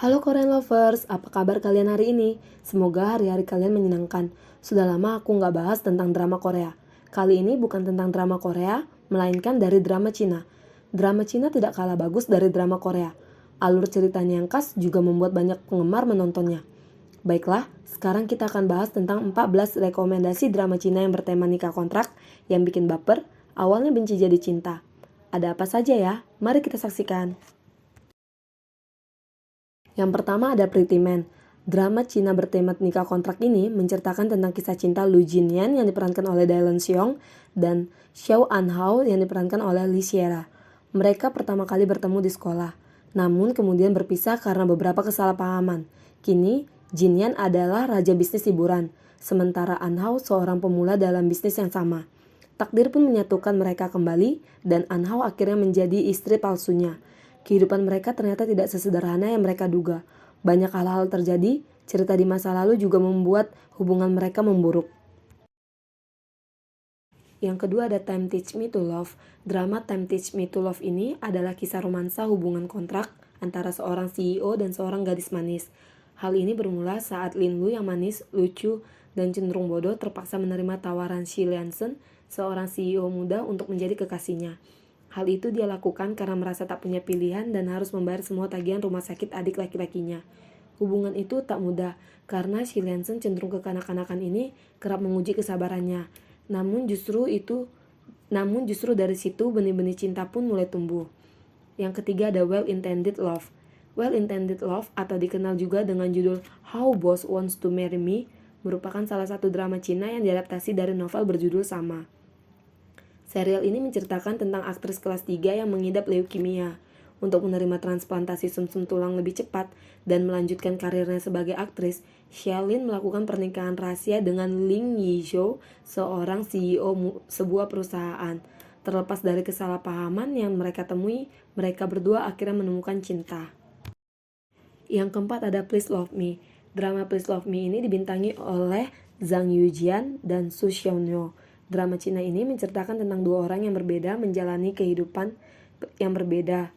Halo Korean Lovers, apa kabar kalian hari ini? Semoga hari-hari kalian menyenangkan. Sudah lama aku nggak bahas tentang drama Korea. Kali ini bukan tentang drama Korea, melainkan dari drama Cina. Drama Cina tidak kalah bagus dari drama Korea. Alur ceritanya yang khas juga membuat banyak penggemar menontonnya. Baiklah, sekarang kita akan bahas tentang 14 rekomendasi drama Cina yang bertema nikah kontrak, yang bikin baper, awalnya benci jadi cinta. Ada apa saja ya? Mari kita saksikan. Yang pertama ada Pretty Man. Drama Cina bertema nikah kontrak ini menceritakan tentang kisah cinta Lu Jinyan yang diperankan oleh Dylan Xiong dan Xiao Anhao yang diperankan oleh Lee Sierra. Mereka pertama kali bertemu di sekolah, namun kemudian berpisah karena beberapa kesalahpahaman. Kini, Jinyan adalah raja bisnis hiburan, sementara Anhao seorang pemula dalam bisnis yang sama. Takdir pun menyatukan mereka kembali dan Anhao akhirnya menjadi istri palsunya. Kehidupan mereka ternyata tidak sesederhana yang mereka duga. Banyak hal-hal terjadi, cerita di masa lalu juga membuat hubungan mereka memburuk. Yang kedua ada Time Teach Me to Love. Drama Time Teach Me to Love ini adalah kisah romansa hubungan kontrak antara seorang CEO dan seorang gadis manis. Hal ini bermula saat Lin Lu yang manis, lucu, dan cenderung bodoh terpaksa menerima tawaran Shi Liansen, seorang CEO muda untuk menjadi kekasihnya. Hal itu dia lakukan karena merasa tak punya pilihan dan harus membayar semua tagihan rumah sakit adik laki-lakinya. Hubungan itu tak mudah karena Shi Liansen cenderung kekanak-kanakan ini kerap menguji kesabarannya. Namun justru dari situ benih-benih cinta pun mulai tumbuh. Yang ketiga ada Well-Intended Love. Well-Intended Love atau dikenal juga dengan judul How Boss Wants to Marry Me merupakan salah satu drama Cina yang diadaptasi dari novel berjudul sama. Serial ini menceritakan tentang aktris kelas 3 yang mengidap leukemia. Untuk menerima transplantasi sumsum tulang lebih cepat dan melanjutkan karirnya sebagai aktris, Xiaolin melakukan pernikahan rahasia dengan Ling Yizhou, seorang CEO sebuah perusahaan. Terlepas dari kesalahpahaman yang mereka temui, mereka berdua akhirnya menemukan cinta. Yang keempat ada Please Love Me. Drama Please Love Me ini dibintangi oleh Zhang Yujian dan Su Xiaonyo. Drama Cina ini menceritakan tentang dua orang yang berbeda menjalani kehidupan yang berbeda,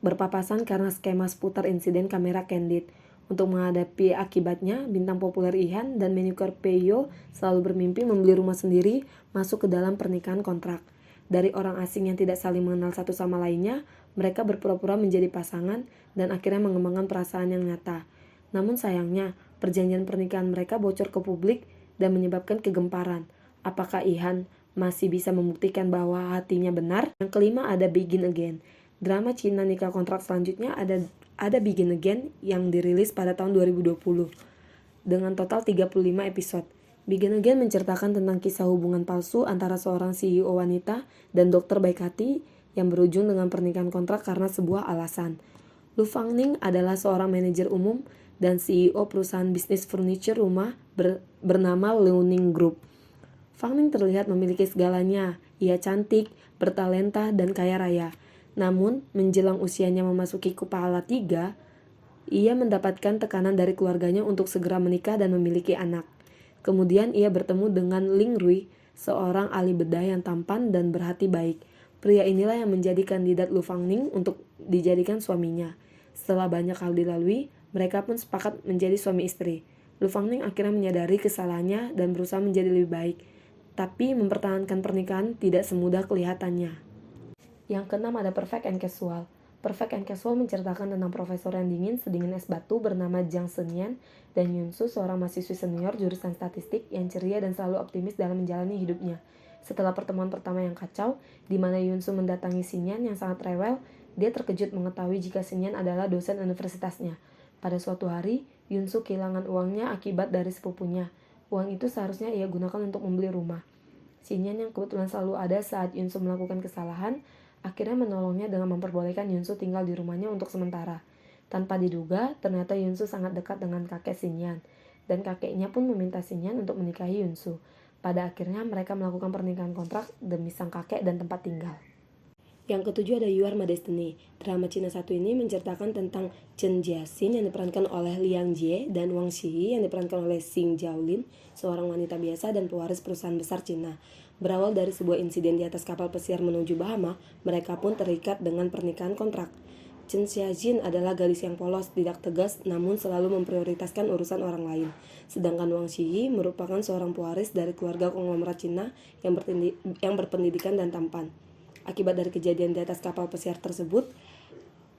berpapasan karena skema seputar insiden kamera candid. Untuk menghadapi akibatnya, bintang populer Ihan dan manicure Peyo selalu bermimpi membeli rumah sendiri masuk ke dalam pernikahan kontrak. Dari orang asing yang tidak saling mengenal satu sama lainnya, mereka berpura-pura menjadi pasangan dan akhirnya mengembangkan perasaan yang nyata. Namun sayangnya, perjanjian pernikahan mereka bocor ke publik dan menyebabkan kegemparan. Apakah Ihan masih bisa membuktikan bahwa hatinya benar? Yang kelima ada Begin Again. Drama Cina nikah kontrak selanjutnya ada Begin Again yang dirilis pada tahun 2020 dengan total 35 episode. Begin Again menceritakan tentang kisah hubungan palsu antara seorang CEO wanita dan dokter baik hati yang berujung dengan pernikahan kontrak karena sebuah alasan. Lu Fangning adalah seorang manajer umum dan CEO perusahaan bisnis furniture rumah bernama Liaoning Group. Fangning terlihat memiliki segalanya. Ia cantik, bertalenta, dan kaya raya. Namun, menjelang usianya memasuki kepala 3, ia mendapatkan tekanan dari keluarganya untuk segera menikah dan memiliki anak. Kemudian ia bertemu dengan Ling Rui, seorang ahli bedah yang tampan dan berhati baik. Pria inilah yang menjadi kandidat Lu Fangning untuk dijadikan suaminya. Setelah banyak hal dilalui, mereka pun sepakat menjadi suami istri. Lu Fangning akhirnya menyadari kesalahannya dan berusaha menjadi lebih baik. Tapi mempertahankan pernikahan tidak semudah kelihatannya. Yang keenam ada Perfect and Casual. Perfect and Casual menceritakan tentang profesor yang sedingin es batu bernama Jang Senyan dan Yunsu, seorang mahasiswi senior jurusan statistik yang ceria dan selalu optimis dalam menjalani hidupnya. Setelah pertemuan pertama yang kacau, di mana Yunsu mendatangi Senyan yang sangat rewel, dia terkejut mengetahui jika Senyan adalah dosen universitasnya. Pada suatu hari, Yunsu kehilangan uangnya akibat dari sepupunya. Uang itu seharusnya ia gunakan untuk membeli rumah. Senyan yang kebetulan selalu ada saat Yunsu melakukan kesalahan, akhirnya menolongnya dengan memperbolehkan Yunsu tinggal di rumahnya untuk sementara. Tanpa diduga, ternyata Yunsu sangat dekat dengan kakek Senyan, dan kakeknya pun meminta Senyan untuk menikahi Yunsu. Pada akhirnya mereka melakukan pernikahan kontrak demi sang kakek dan tempat tinggal. Yang ketujuh ada You Are My Destiny. Drama Cina satu ini menceritakan tentang Chen Jiaxin yang diperankan oleh Liang Jie dan Wang Xiyi yang diperankan oleh Xing Jiaolin, seorang wanita biasa dan pewaris perusahaan besar Cina. Berawal dari sebuah insiden di atas kapal pesiar menuju Bahama, mereka pun terikat dengan pernikahan kontrak. Chen Xiaojin adalah gadis yang polos, tidak tegas, namun selalu memprioritaskan urusan orang lain. Sedangkan Wang Xiyi merupakan seorang pewaris dari keluarga konglomerat Cina yang berpendidikan dan tampan. Akibat dari kejadian di atas kapal pesiar tersebut,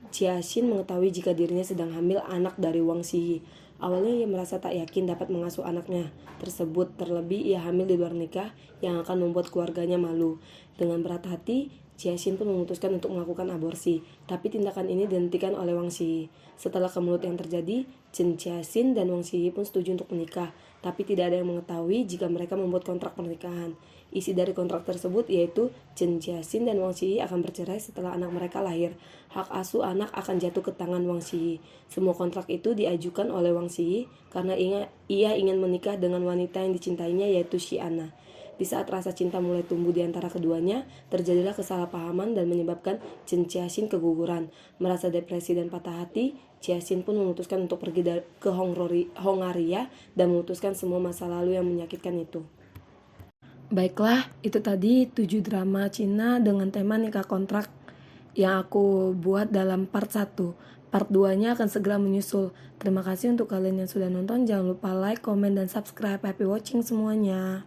Xiaojin mengetahui jika dirinya sedang hamil anak dari Wang Xiyi. Awalnya ia merasa tak yakin dapat mengasuh anaknya tersebut, terlebih ia hamil di luar nikah yang akan membuat keluarganya malu. Dengan berat hati, Xiaojin pun memutuskan untuk melakukan aborsi, tapi tindakan ini dihentikan oleh Wang Xiyi. Setelah kemelut yang terjadi, Chen Xiaojin dan Wang Xiyi pun setuju untuk menikah, tapi tidak ada yang mengetahui jika mereka membuat kontrak pernikahan. Isi dari kontrak tersebut yaitu Chen Xiaojin dan Wang Xiyi akan bercerai setelah anak mereka lahir. Hak asuh anak akan jatuh ke tangan Wang Xiyi. Semua kontrak itu diajukan oleh Wang Xiyi karena ia ingin menikah dengan wanita yang dicintainya yaitu Xiana. Di saat rasa cinta mulai tumbuh di antara keduanya, terjadilah kesalahpahaman dan menyebabkan Chen Xiaojin keguguran. Merasa depresi dan patah hati, Xiaojin pun memutuskan untuk pergi ke Hongaria dan memutuskan semua masa lalu yang menyakitkan itu. Baiklah, itu tadi 7 drama Cina dengan tema nikah kontrak yang aku buat dalam part 1. Part 2-nya akan segera menyusul. Terima kasih untuk kalian yang sudah nonton. Jangan lupa like, comment, dan subscribe. Happy watching semuanya.